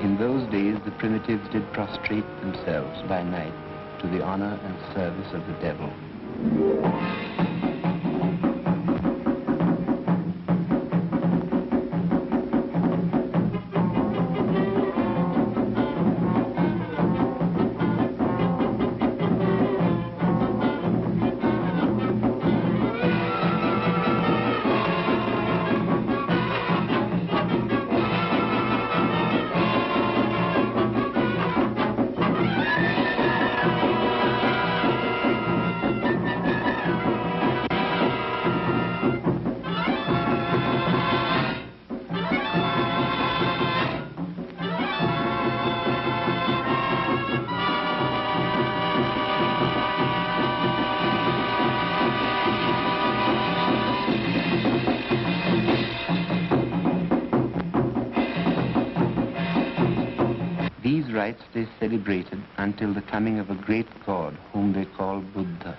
In those days, the primitives did prostrate themselves by night to the honor and service of the devil. These rites they celebrated until the coming of a great god whom they call Buddha,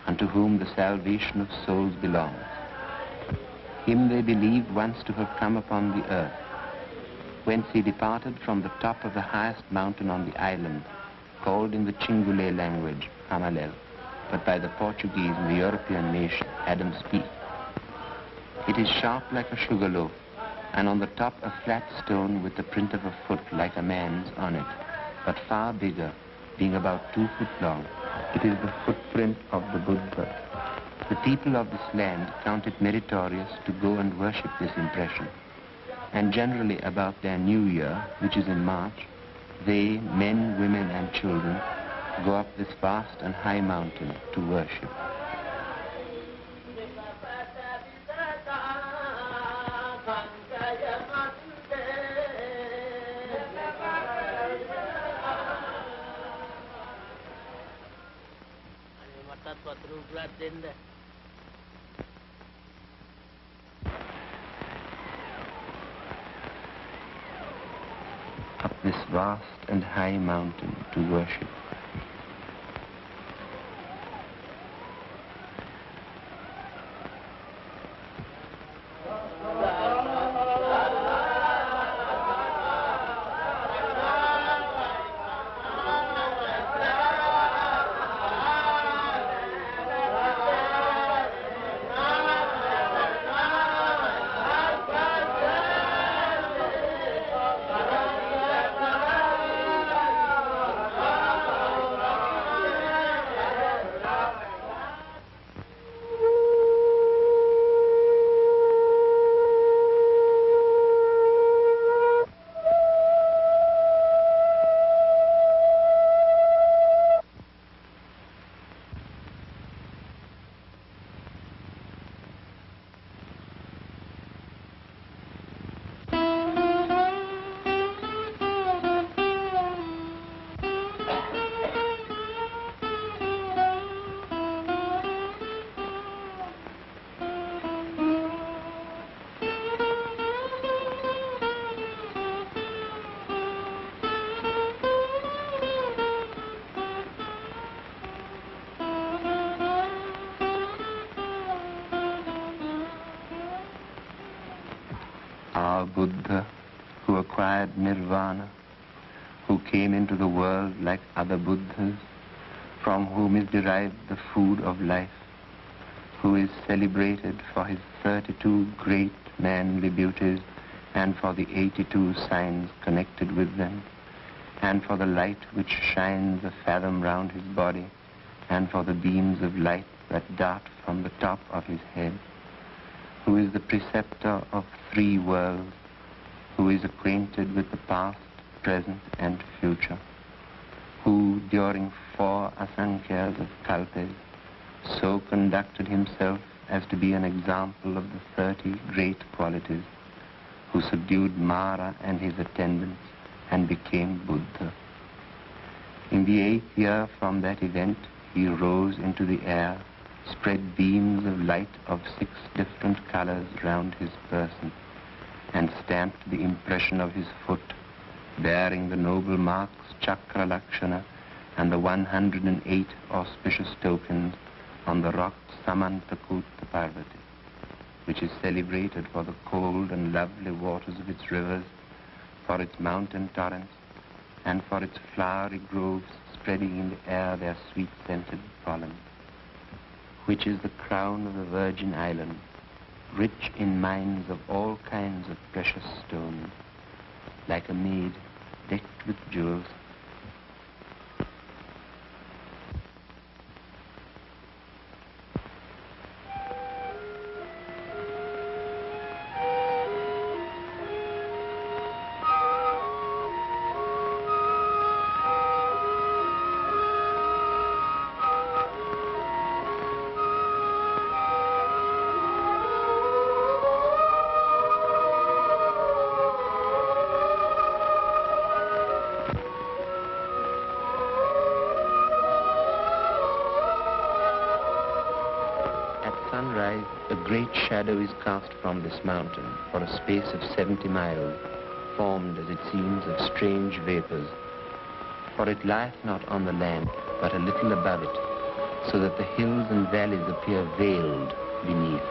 unto whom the salvation of souls belongs. Him they believed once to have come upon the earth, whence he departed from the top of the highest mountain on the island, called in the Chingule language, Hamalel, but by the Portuguese and the European nation, Adam's Peak. It is sharp like a sugar loaf, and on the top a flat stone with the print of a foot like a man's on it, but far bigger, being about 2 foot long. It is the footprint of the Buddha. The people of this land count it meritorious to go and worship this impression. And generally about their new year, which is in March, they, men, women and children, go up this vast and high mountain to worship. Up this vast and high mountain to worship. Our Buddha, who acquired nirvana, who came into the world like other Buddhas, from whom is derived the food of life, who is celebrated for his 32 great manly beauties and for the 82 signs connected with them, and for the light which shines a fathom round his body, and for the beams of light that dart from the top of his head, who is the preceptor of 3 worlds, who is acquainted with the past, present, and future, who during 4 asankhya's of kalpes so conducted himself as to be an example of the 30 great qualities, who subdued Mara and his attendants and became Buddha. In the 8th year from that event, he rose into the air, spread beams of light of 6 different colors round his person, and stamped the impression of his foot, bearing the noble marks Chakra Lakshana and the 108 auspicious tokens on the rock Samantakutta Parvati, which is celebrated for the cold and lovely waters of its rivers, for its mountain torrents, and for its flowery groves spreading in the air their sweet-scented pollen, which is the crown of the Virgin Island, rich in mines of all kinds of precious stones, like a maid decked with jewels. Sunrise, a great shadow is cast from this mountain for a space of 70 miles, formed, as it seems, of strange vapors. For it lieth not on the land, but a little above it, so that the hills and valleys appear veiled beneath.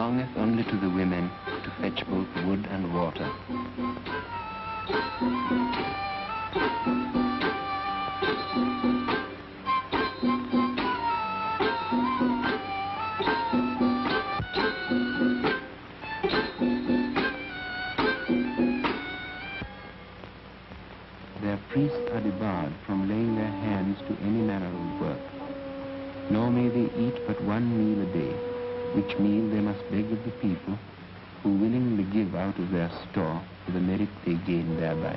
belongeth only to the women to fetch both wood and water. Their priests are debarred from laying their hands to any manner of work, nor may they eat but one meal a day, which meal they must beg of the people, who willingly give out of their store for the merit they gain thereby.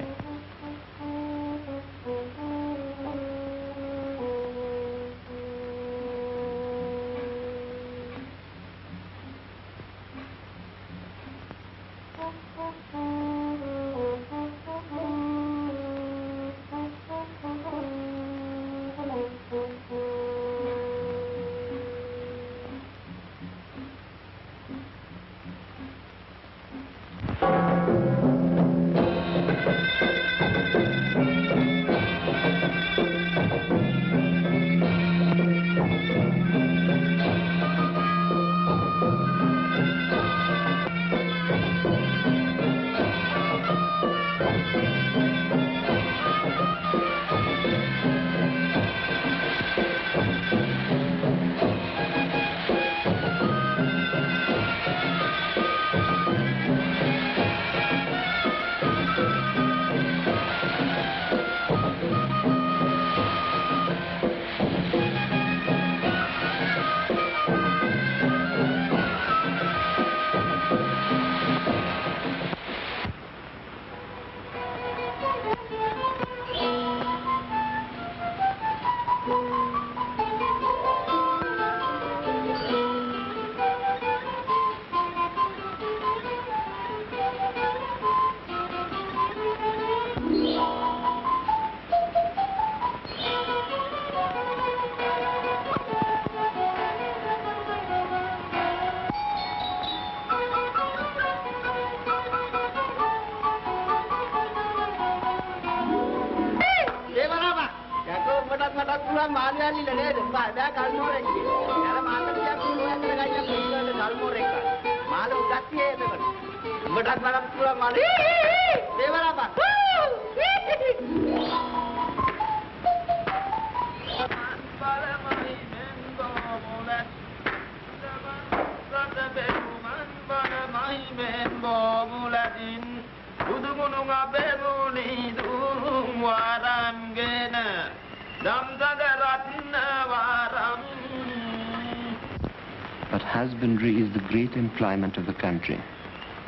But husbandry is the great employment of the country.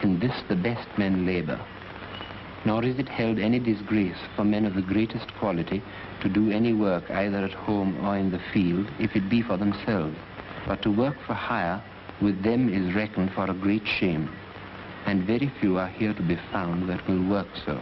In this the best men labor. Nor is it held any disgrace for men of the greatest quality to do any work either at home or in the field, if it be for themselves. But to work for hire with them is reckoned for a great shame, and very few are here to be found that will work so.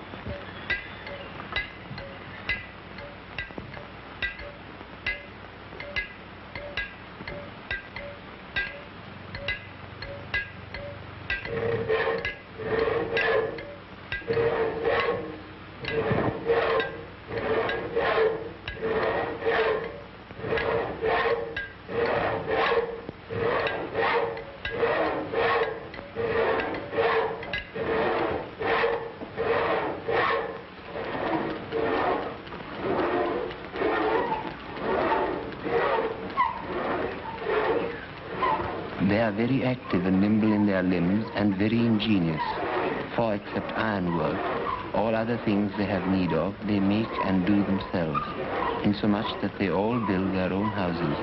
They are very active and nimble in their limbs and very ingenious, for except ironwork, all other things they have need of, they make and do themselves, insomuch that they all build their own houses.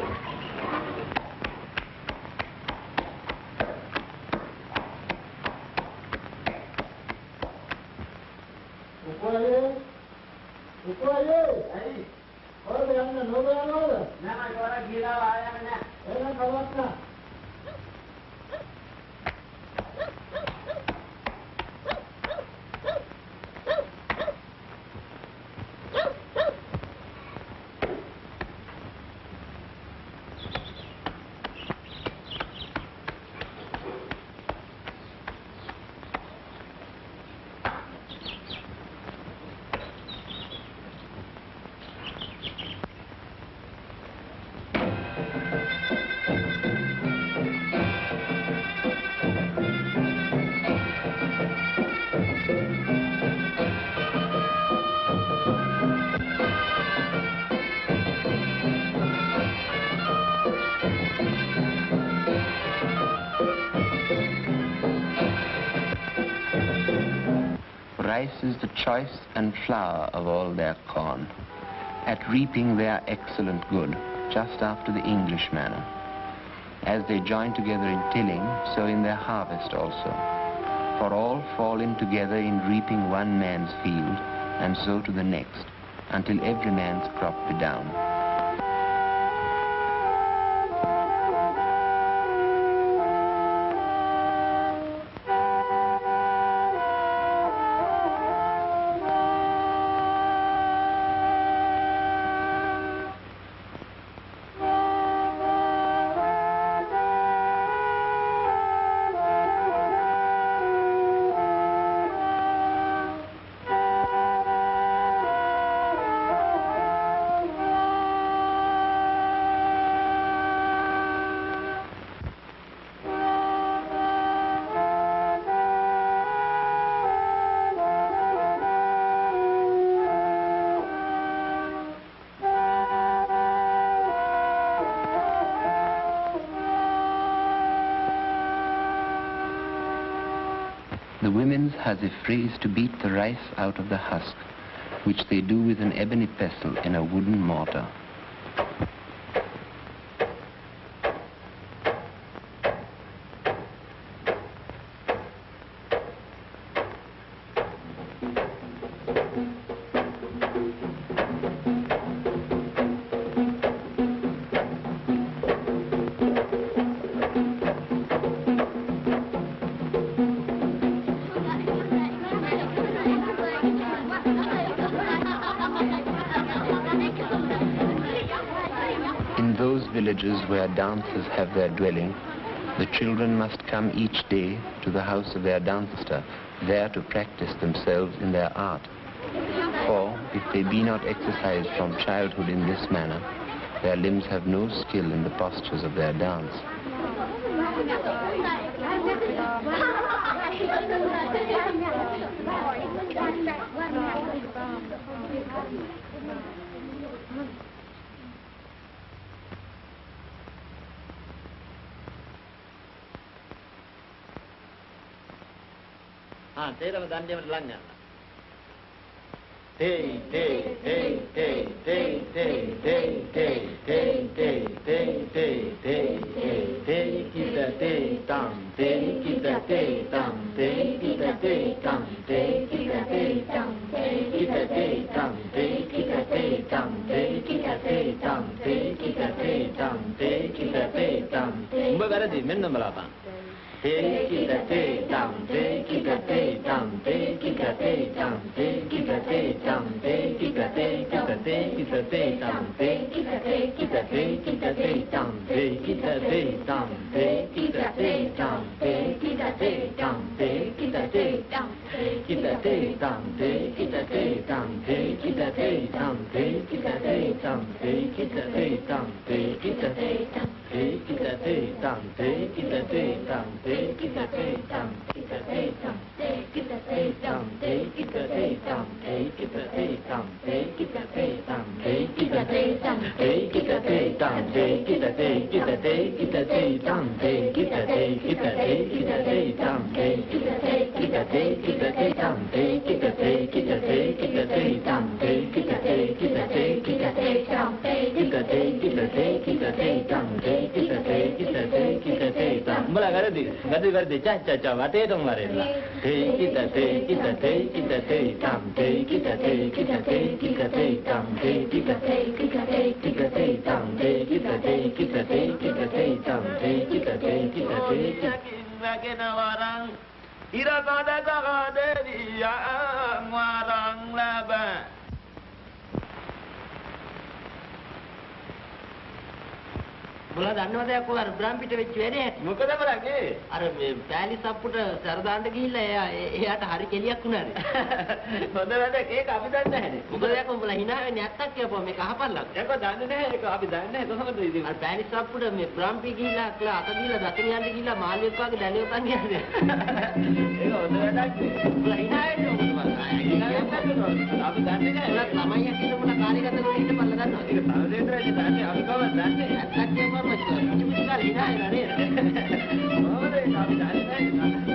Rice is the choice and flour of all their corn. At reaping they are excellent good, just after the English manner. As they join together in tilling, so in their harvest also. For all fall in together in reaping one man's field, and so to the next, until every man's crop be down. The women's has a phrase to beat the rice out of the husk, which they do with an ebony pestle in a wooden mortar. In those villages where dancers have their dwelling, the children must come each day to the house of their dancer, there to practice themselves in their art. For, if they be not exercised from childhood in this manner, their limbs have no skill in the postures of their dance. තේරම දන්නේම ලං යනවා. තේ තේ තේ තේ තේ තේ තේ තේ තේ තේ තේ තේ තේ තේ කිත තේ තම් තේ කිත තේ තම් තේ කිත තේ තම් තේ කිත තේ තම් තේ කිත තේ තම් තේ කිත තේ තම් තේ කිත තේ තම් තේ කිත තේ තම් තේ කිත තේ තම් උඹ වැරදි මෙන්න බලපන්. Te kita te tam te kita te tam te kita te tam te kita te tam te kita te kita te kita te tam te kita te kita te kita te tam te kita te tam te kita te tam te kita te tam te kita te tam te kita te tam te kita te tam te kita te tam te kita te tam te kita te tam te kita te tam te kita te tam te kita te tam te kita te tam kita te tam te kita te tam te kita te tam te kita te tam te kita te tam te kita te tam te kita te tam te kita te kita te kita te tam te kita te kita te kita te tam te kita te kita te kita te tam te kita te kita te kita te tam te kita te kita te kita te tam te kita te kita te kita te tam te kita te kita te kita te tam mula gardi gardi cha cha cha wate dong marilla te kita te kita te kita te tam te kita te kita te kita te tam te kita te kita te kita te tam te kita te kita te kita te tam te kita te kita te yakin warang ira kada kada dia warang laba Bola දන්නවද යකෝ අර බ්‍රාම් පිට වෙච්ච වැඩේ ඇති මොකද බලන්නේ අර මේ පෑලි සප්පුට සර දාන්න ගිහිල්ලා එයාට හරි කෙලියක් වුණානේ හොඳ වැඩක් ඒක අපි දන්නේ නැහැනේ මොකද යකෝ උඹලා hina වෙන්නේ නැත්තක් කියපුවා මේක අහපල්ලක් යකෝ දන්නේ නැහැ ඒක අපි දන්නේ නැහැ කොහොමද ඉතින් අර පෑලි සප්පුට මේ බ්‍රාම් පි ගිහිල්ලා අක්ලා අත දීලා දකින්න යන්න ගිහිල්ලා මාළියෙක් වගේ දැලියොතන් කියන්නේ ඒක හොඳ වැඩක් උඹලා hina වෙන්නේ මොකද අපි දන්නේ නැහැ උඹලා ළමයියා කියන මොන කාර්යගත කරන ඉන්න බල්ල ගන්නවා ඒක සමදේතරයි දන්නේ අපි කවදාවත් දන්නේ නැත්තක් කියපුවා Kali dah ni. Oh, dah dah dah dah.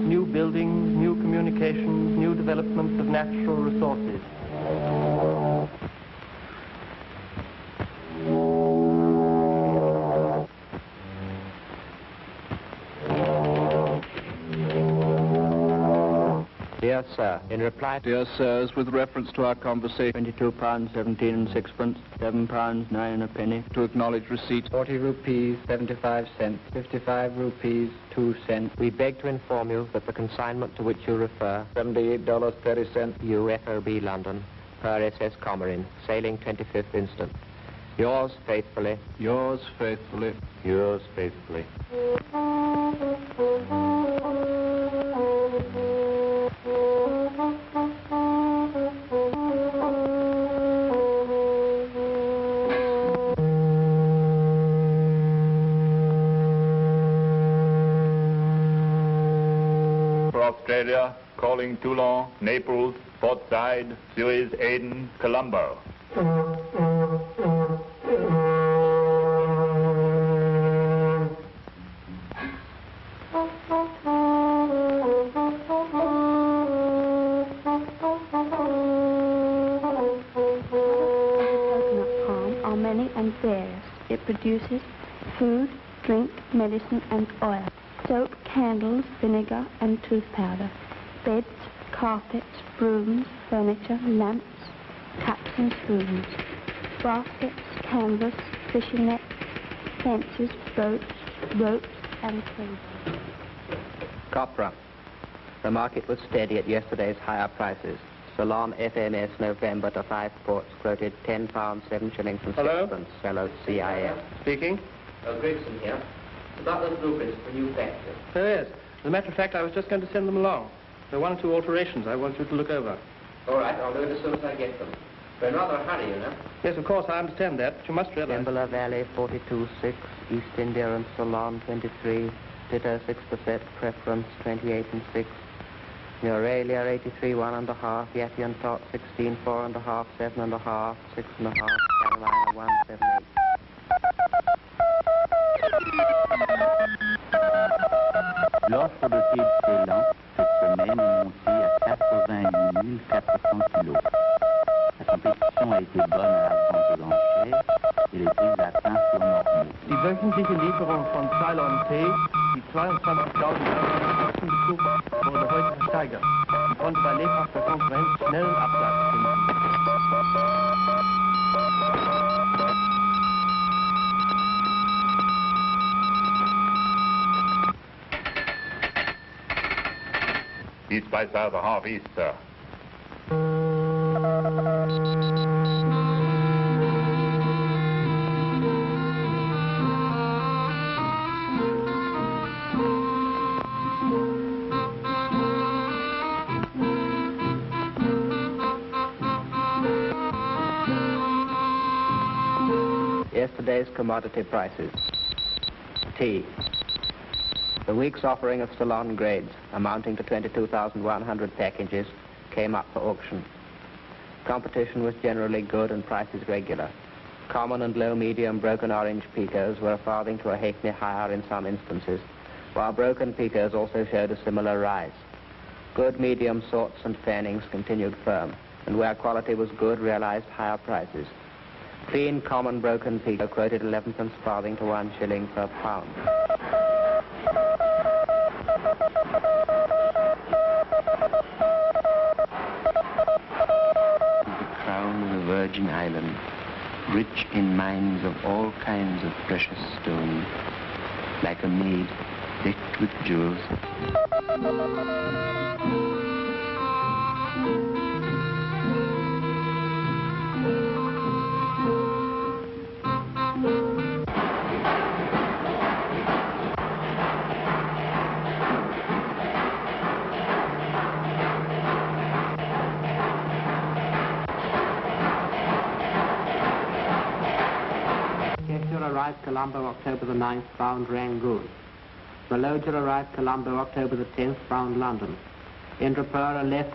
new buildings, new communications, new developments of natural resources. Dear Sir, in reply to... Dear Sirs, with reference to our conversation, £22, 17 and sixpence, £7, 9 and a penny, to acknowledge receipt, 40 rupees, 75 cents, 55 rupees, 2 cents. We beg to inform you that the consignment to which you refer, $78.30, UFOB London, per SS Comarin, sailing 25th instant. Yours faithfully. yours faithfully. Yours faithfully. For Australia, calling Toulon, Naples, Port Said, Suez, Aden, Colombo. Coconut palm are many and various. It produces food, drink, medicine and oil, soap, candles, vinegar and tooth powder, beds, carpets, brooms, furniture, lamps, cups and spoons, baskets, canvas, fishing nets, fences, boats, ropes and cables. Copra. The market was steady at yesterday's higher prices. Ceylon FMS November to 5 ports quoted £10, 7 shillings and Hello? sixpence. Sellers CIF. Speaking? Gregson here. About those blueprints for new factory. Yes. As a matter of fact, I was just going to send them along. There are 1 or 2 alterations I want you to look over. All right, I'll do it as soon as I get them. We're in rather a hurry, you know. Yes, of course, I understand that, but you must realize... Timberla Valley 42.6, East India and Ceylon 23, Ditto 6%, Preference 28 and 6, Euralia 83 1.5, Yeti and Tot 16 4.5, 7.5, 6.5, Carolina 178. L'offre de thé de Ceylan cette semaine est montée à 88 400 kilos. La compétition a été bonne à la vente aux enchères et les prix atteints sont normaux. Die wöchentliche Lieferung von Ceylon Tee, die 22.000 betrug, wurde heute versteigert und konnte bei lebhafter Konkurrenz schnellen Absatz finden. These prices are the half east, sir. Yesterday's commodity prices. Tea. The week's offering of Ceylon grades, amounting to 22,100 packages, came up for auction. Competition was generally good and prices regular. Common and low-medium broken orange picos were a farthing to a halfpenny higher in some instances, while broken picos also showed a similar rise. Good medium sorts and fannings continued firm, and where quality was good, realized higher prices. Clean common broken pico quoted 11 farthing to 1 shilling per pound. The crown of the Virgin Islands, rich in mines of all kinds of precious stones, like a maid decked with jewels. Arrived Colombo, October the 9th, bound Rangoon. Maloja arrived Colombo, October the 10th, bound London. Indrapura left...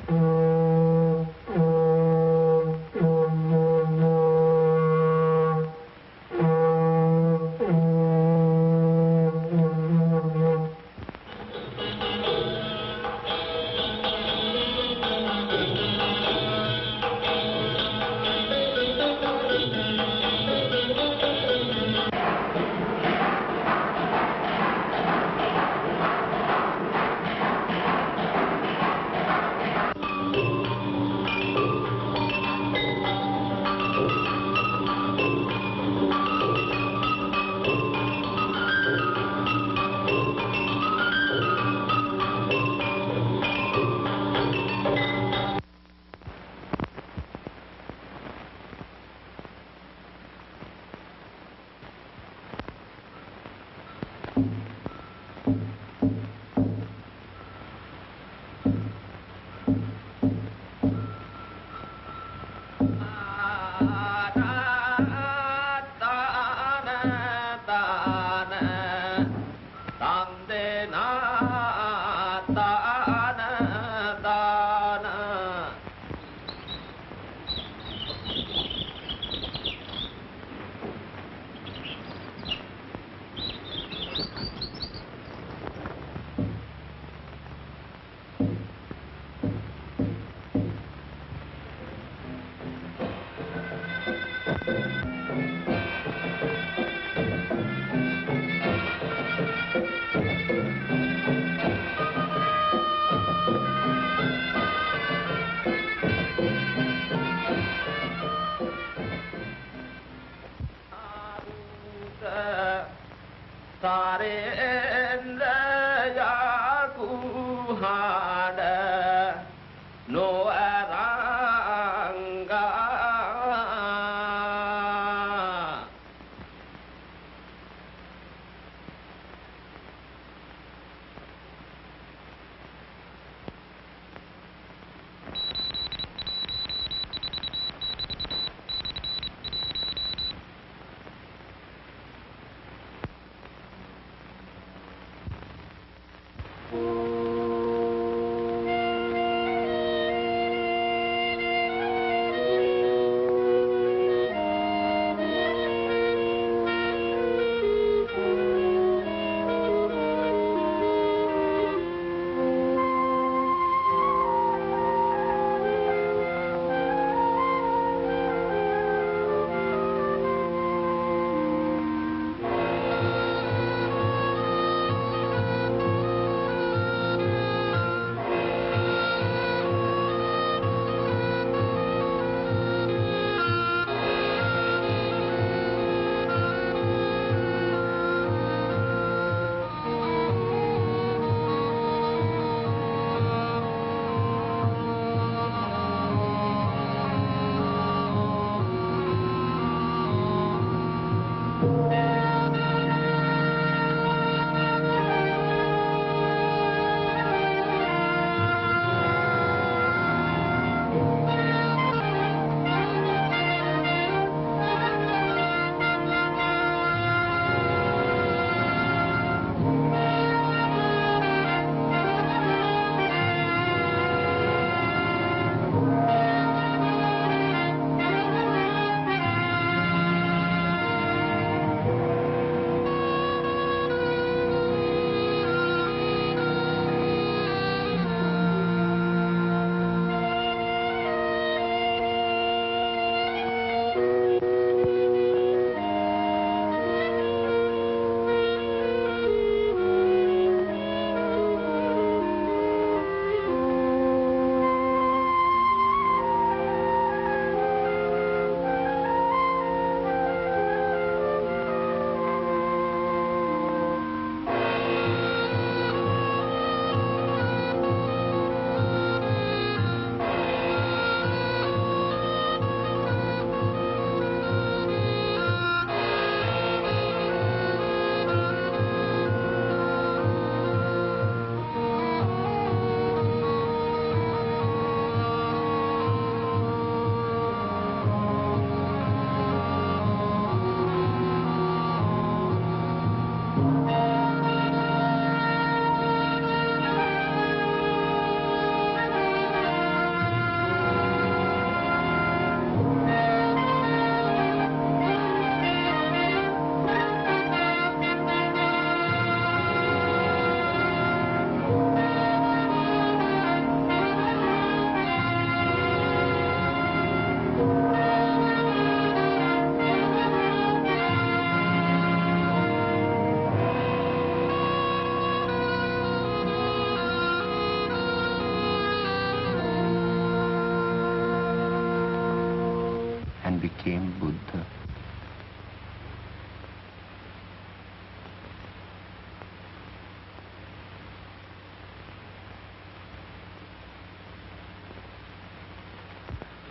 became Buddha.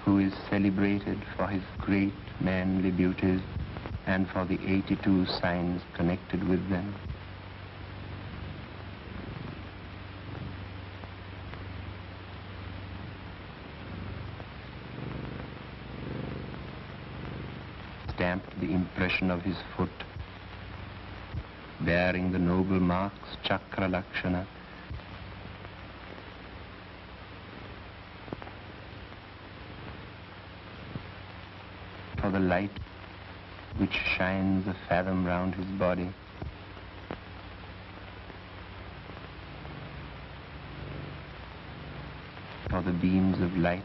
Who is celebrated for his great manly beauties and for the 82 signs connected with them. expression of his foot, bearing the noble marks Chakra Lakshana, for the light which shines a fathom round his body, for the beams of light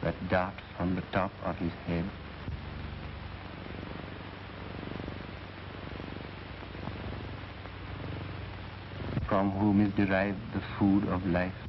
that dart from the top of his head, from whom is derived the food of life.